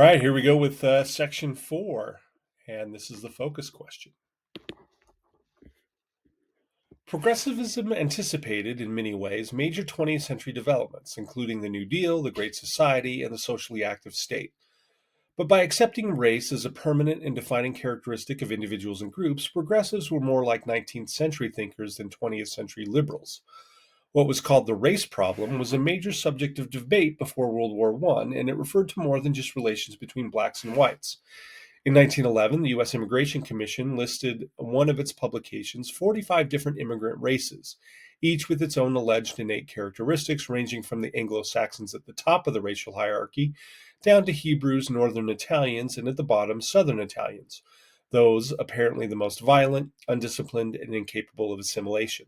All right, here we go with section 4, and this is the focus question. Progressivism anticipated, in many ways, major 20th century developments, including the New Deal, the Great Society, and the socially active state. But by accepting race as a permanent and defining characteristic of individuals and groups, progressives were more like 19th century thinkers than 20th century liberals. What was called the race problem was a major subject of debate before World War I, and it referred to more than just relations between blacks and whites. In 1911, the U.S. Immigration Commission listed one of its publications 45 different immigrant races, each with its own alleged innate characteristics, ranging from the Anglo-Saxons at the top of the racial hierarchy down to Hebrews, Northern Italians, and at the bottom, Southern Italians, those apparently the most violent, undisciplined, and incapable of assimilation.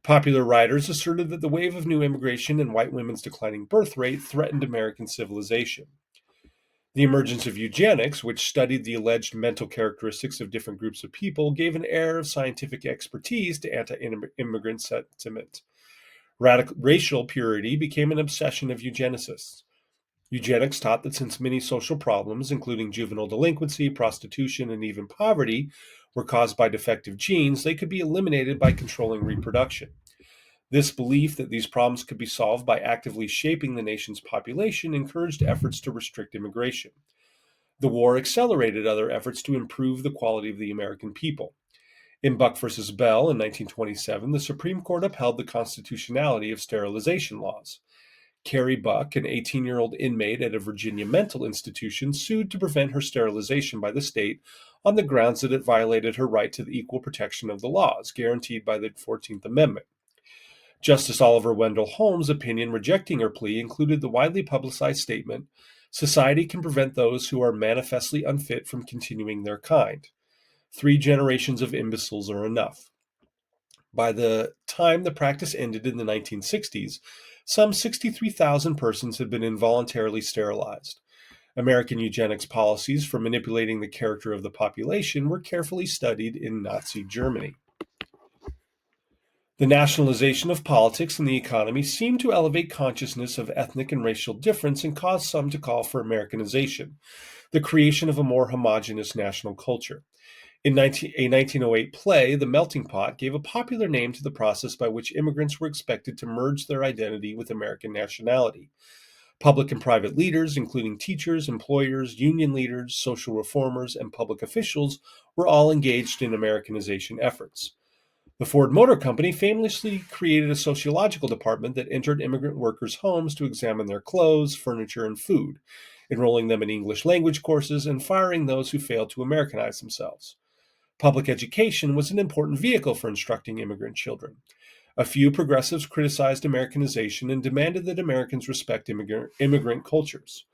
Popular writers asserted that the wave of new immigration and white women's declining birth rate threatened American civilization. The emergence of eugenics, which studied the alleged mental characteristics of different groups of people, gave an air of scientific expertise to anti-immigrant sentiment. Racial purity became an obsession of eugenicists. Eugenics taught that since many social problems, including juvenile delinquency, prostitution, and even poverty, were caused by defective genes, they could be eliminated by controlling reproduction. This belief that these problems could be solved by actively shaping the nation's population encouraged efforts to restrict immigration. The war accelerated other efforts to improve the quality of the American people. In Buck v. Bell in 1927, the Supreme Court upheld the constitutionality of sterilization laws. Carrie Buck, an 18-year-old inmate at a Virginia mental institution, sued to prevent her sterilization by the state on the grounds that it violated her right to the equal protection of the laws guaranteed by the 14th Amendment. Justice Oliver Wendell Holmes' opinion rejecting her plea included the widely publicized statement, "Society can prevent those who are manifestly unfit from continuing their kind. 3 generations of imbeciles are enough." By the time the practice ended in the 1960s, some 63,000 persons had been involuntarily sterilized. American eugenics policies for manipulating the character of the population were carefully studied in Nazi Germany. The nationalization of politics and the economy seemed to elevate consciousness of ethnic and racial difference and cause some to call for Americanization, the creation of a more homogeneous national culture. In a 1908 play, The Melting Pot gave a popular name to the process by which immigrants were expected to merge their identity with American nationality. Public and private leaders, including teachers, employers, union leaders, social reformers, and public officials, were all engaged in Americanization efforts. The Ford Motor Company famously created a sociological department that entered immigrant workers' homes to examine their clothes, furniture, and food, enrolling them in English language courses and firing those who failed to Americanize themselves. Public education was an important vehicle for instructing immigrant children. A few progressives criticized Americanization and demanded that Americans respect immigrant cultures.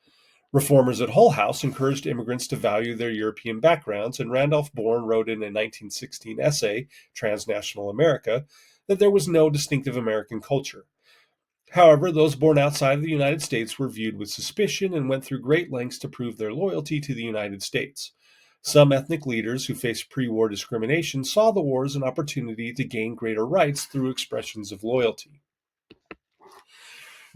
Reformers at Hull House encouraged immigrants to value their European backgrounds, and Randolph Bourne wrote in a 1916 essay, Transnational America, that there was no distinctive American culture. However, those born outside of the United States were viewed with suspicion and went through great lengths to prove their loyalty to the United States. Some ethnic leaders who faced pre-war discrimination saw the war as an opportunity to gain greater rights through expressions of loyalty.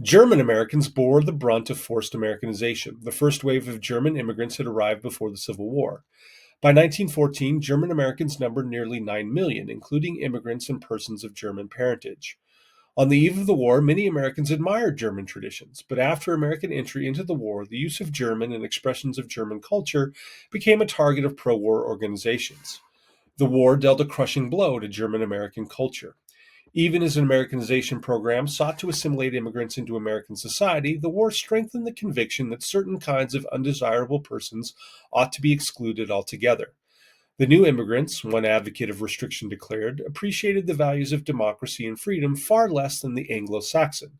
German Americans bore the brunt of forced Americanization. The first wave of German immigrants had arrived before the Civil War. By 1914, German Americans numbered nearly 9 million, including immigrants and persons of German parentage. On the eve of the war, many Americans admired German traditions, but after American entry into the war, the use of German and expressions of German culture became a target of pro-war organizations. The war dealt a crushing blow to German American culture. Even as an Americanization program sought to assimilate immigrants into American society, the war strengthened the conviction that certain kinds of undesirable persons ought to be excluded altogether. The new immigrants, one advocate of restriction declared, appreciated the values of democracy and freedom far less than the Anglo-Saxon,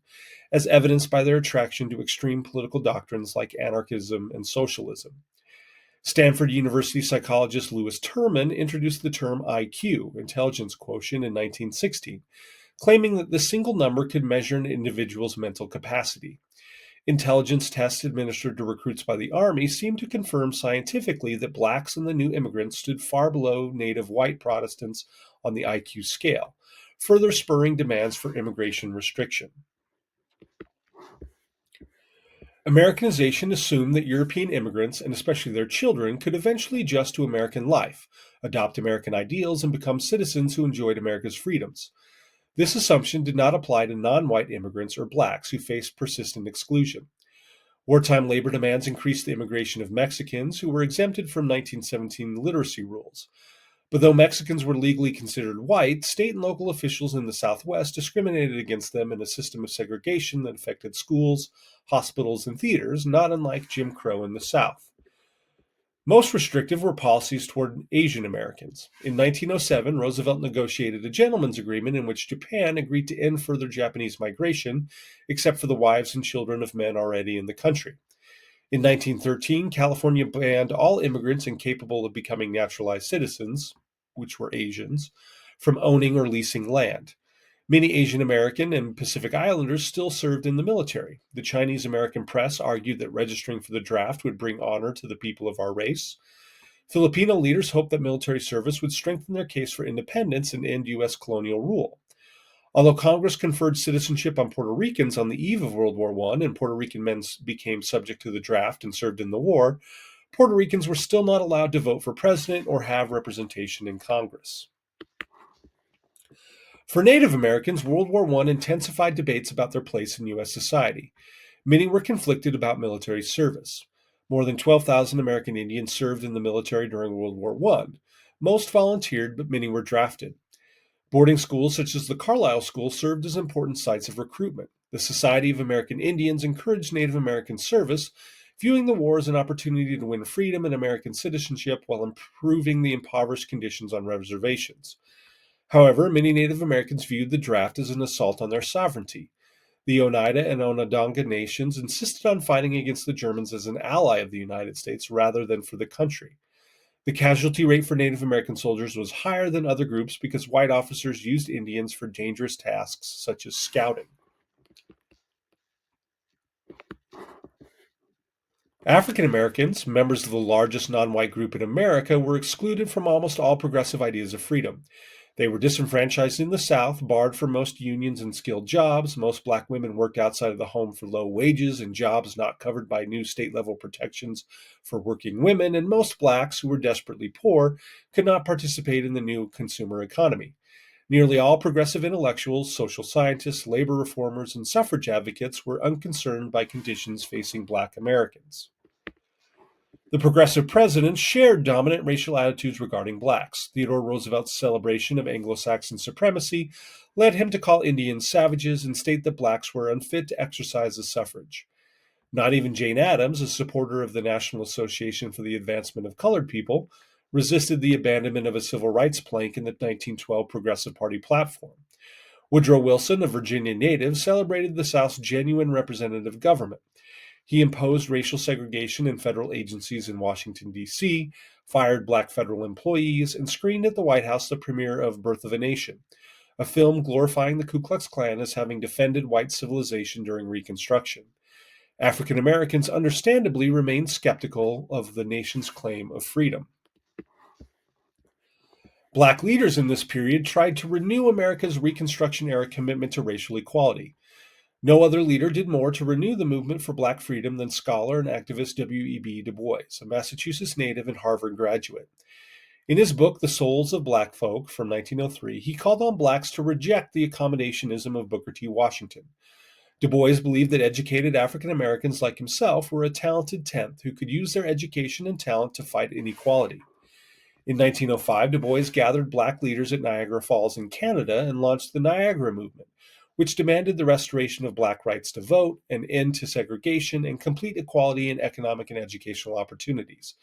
as evidenced by their attraction to extreme political doctrines like anarchism and socialism. Stanford University psychologist Lewis Terman introduced the term IQ, intelligence quotient, in 1916, claiming that the single number could measure an individual's mental capacity. Intelligence tests administered to recruits by the Army seemed to confirm scientifically that blacks and the new immigrants stood far below native white Protestants on the IQ scale, further spurring demands for immigration restriction. Americanization assumed that European immigrants, and especially their children, could eventually adjust to American life, adopt American ideals, and become citizens who enjoyed America's freedoms. This assumption did not apply to non white immigrants or blacks who faced persistent exclusion. Wartime labor demands increased the immigration of Mexicans who were exempted from 1917 literacy rules. But though Mexicans were legally considered white, state and local officials in the Southwest discriminated against them in a system of segregation that affected schools, hospitals, and theaters, not unlike Jim Crow in the South. Most restrictive were policies toward Asian Americans. In 1907, Roosevelt negotiated a gentleman's agreement in which Japan agreed to end further Japanese migration, except for the wives and children of men already in the country. In 1913, California banned all immigrants incapable of becoming naturalized citizens, which were Asians, from owning or leasing land. Many Asian American and Pacific Islanders still served in the military. The Chinese American press argued that registering for the draft would bring honor to the people of our race. Filipino leaders hoped that military service would strengthen their case for independence and end U.S. colonial rule. Although Congress conferred citizenship on Puerto Ricans on the eve of World War I and Puerto Rican men became subject to the draft and served in the war, Puerto Ricans were still not allowed to vote for president or have representation in Congress. For Native Americans, World War I intensified debates about their place in U.S. society. Many were conflicted about military service. More than 12,000 American Indians served in the military during World War I. Most volunteered, but many were drafted. Boarding schools such as the Carlisle School served as important sites of recruitment. The Society of American Indians encouraged Native American service, viewing the war as an opportunity to win freedom and American citizenship while improving the impoverished conditions on reservations. However, many Native Americans viewed the draft as an assault on their sovereignty. The Oneida and Onondaga nations insisted on fighting against the Germans as an ally of the United States rather than for the country. The casualty rate for Native American soldiers was higher than other groups because white officers used Indians for dangerous tasks such as scouting. African Americans, members of the largest non white group in America, were excluded from almost all progressive ideas of freedom. They were disenfranchised in the South, barred from most unions and skilled jobs. Most black women worked outside of the home for low wages and jobs not covered by new state level protections for working women, and most blacks who were desperately poor could not participate in the new consumer economy. Nearly all progressive intellectuals, social scientists, labor reformers, and suffrage advocates were unconcerned by conditions facing black Americans. The progressive presidents shared dominant racial attitudes regarding blacks. Theodore Roosevelt's celebration of Anglo-Saxon supremacy led him to call Indians savages and state that blacks were unfit to exercise the suffrage. Not even Jane Addams, a supporter of the National Association for the Advancement of Colored People, resisted the abandonment of a civil rights plank in the 1912 Progressive Party platform. Woodrow Wilson, a Virginia native, celebrated the South's genuine representative government. He imposed racial segregation in federal agencies in Washington, D.C., fired black federal employees, and screened at the White House the premiere of Birth of a Nation, a film glorifying the Ku Klux Klan as having defended white civilization during Reconstruction. African Americans understandably remained skeptical of the nation's claim of freedom. Black leaders in this period tried to renew America's Reconstruction era commitment to racial equality. No other leader did more to renew the movement for black freedom than scholar and activist W.E.B. Du Bois, a Massachusetts native and Harvard graduate. In his book, The Souls of Black Folk, from 1903, he called on blacks to reject the accommodationism of Booker T. Washington. Du Bois believed that educated African Americans like himself were a talented tenth who could use their education and talent to fight inequality. In 1905, Du Bois gathered black leaders at Niagara Falls in Canada and launched the Niagara Movement, which demanded the restoration of black rights to vote, an end to segregation, and complete equality in economic and educational opportunities,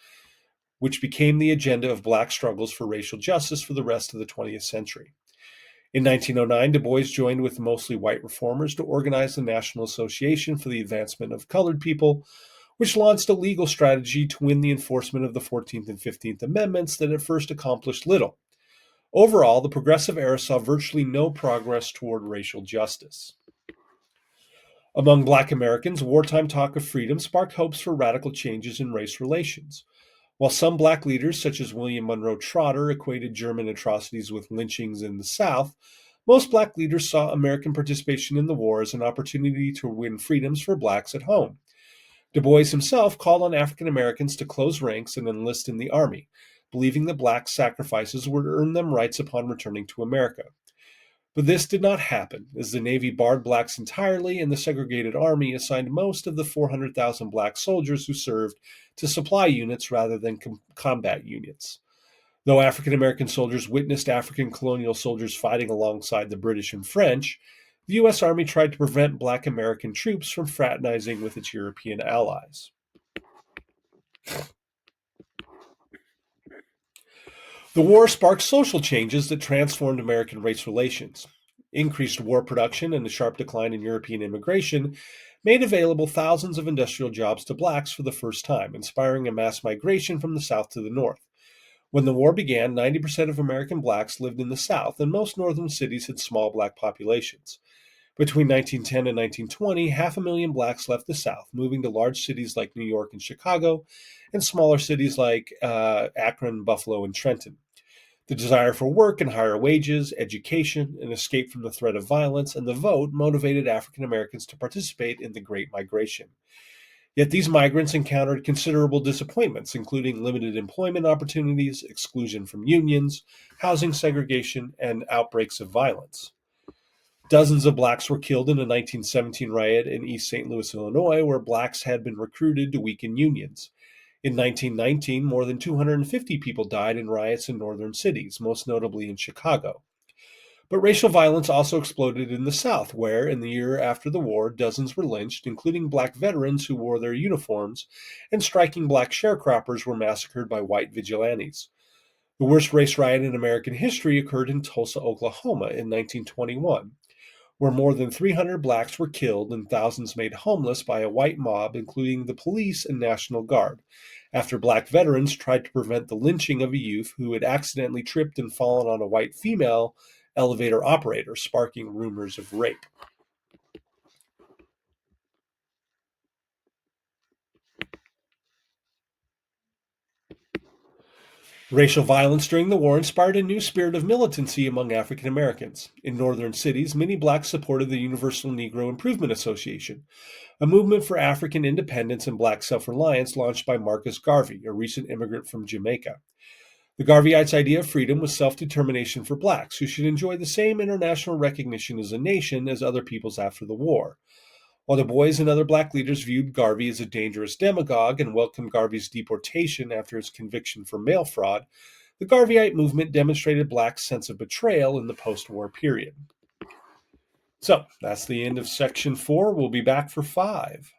which became the agenda of black struggles for racial justice for the rest of the 20th century. In 1909, Du Bois joined with mostly white reformers to organize the National Association for the Advancement of Colored People, which launched a legal strategy to win the enforcement of the 14th and 15th Amendments that at first accomplished little. Overall, the progressive era saw virtually no progress toward racial justice. Among black Americans, wartime talk of freedom sparked hopes for radical changes in race relations. While some black leaders, such as William Monroe Trotter, equated German atrocities with lynchings in the South, most black leaders saw American participation in the war as an opportunity to win freedoms for blacks at home. Du Bois himself called on African Americans to close ranks and enlist in the army, believing that blacks' sacrifices would earn them rights upon returning to America. But this did not happen, as the Navy barred blacks entirely and the segregated Army assigned most of the 400,000 black soldiers who served to supply units rather than combat units. Though African American soldiers witnessed African colonial soldiers fighting alongside the British and French, the U.S. Army tried to prevent black American troops from fraternizing with its European allies. The war sparked social changes that transformed American race relations. Increased war production and the sharp decline in European immigration made available thousands of industrial jobs to blacks for the first time, inspiring a mass migration from the South to the North. When the war began, 90% of American blacks lived in the South, and most northern cities had small black populations. Between 1910 and 1920, 500,000 blacks left the South, moving to large cities like New York and Chicago, and smaller cities like Akron, Buffalo, and Trenton. The desire for work and higher wages, education, an escape from the threat of violence, and the vote motivated African Americans to participate in the Great Migration. Yet these migrants encountered considerable disappointments, including limited employment opportunities, exclusion from unions, housing segregation, and outbreaks of violence. Dozens of blacks were killed in a 1917 riot in East St. Louis, Illinois, where blacks had been recruited to weaken unions. In 1919, more than 250 people died in riots in northern cities, most notably in Chicago. But racial violence also exploded in the South, where, in the year after the war, dozens were lynched, including black veterans who wore their uniforms, and striking black sharecroppers were massacred by white vigilantes. The worst race riot in American history occurred in Tulsa, Oklahoma in 1921, where more than 300 blacks were killed and thousands made homeless by a white mob, including the police and National Guard, after black veterans tried to prevent the lynching of a youth who had accidentally tripped and fallen on a white female elevator operator, sparking rumors of rape. Racial violence during the war inspired a new spirit of militancy among African Americans. In northern cities, many blacks supported the Universal Negro Improvement Association, a movement for African independence and black self-reliance launched by Marcus Garvey, a recent immigrant from Jamaica. The Garveyites' idea of freedom was self-determination for blacks, who should enjoy the same international recognition as a nation as other peoples after the war. While Du Bois and other black leaders viewed Garvey as a dangerous demagogue and welcomed Garvey's deportation after his conviction for mail fraud, the Garveyite movement demonstrated blacks' sense of betrayal in the post-war period. So, that's the end of section 4. We'll be back for 5.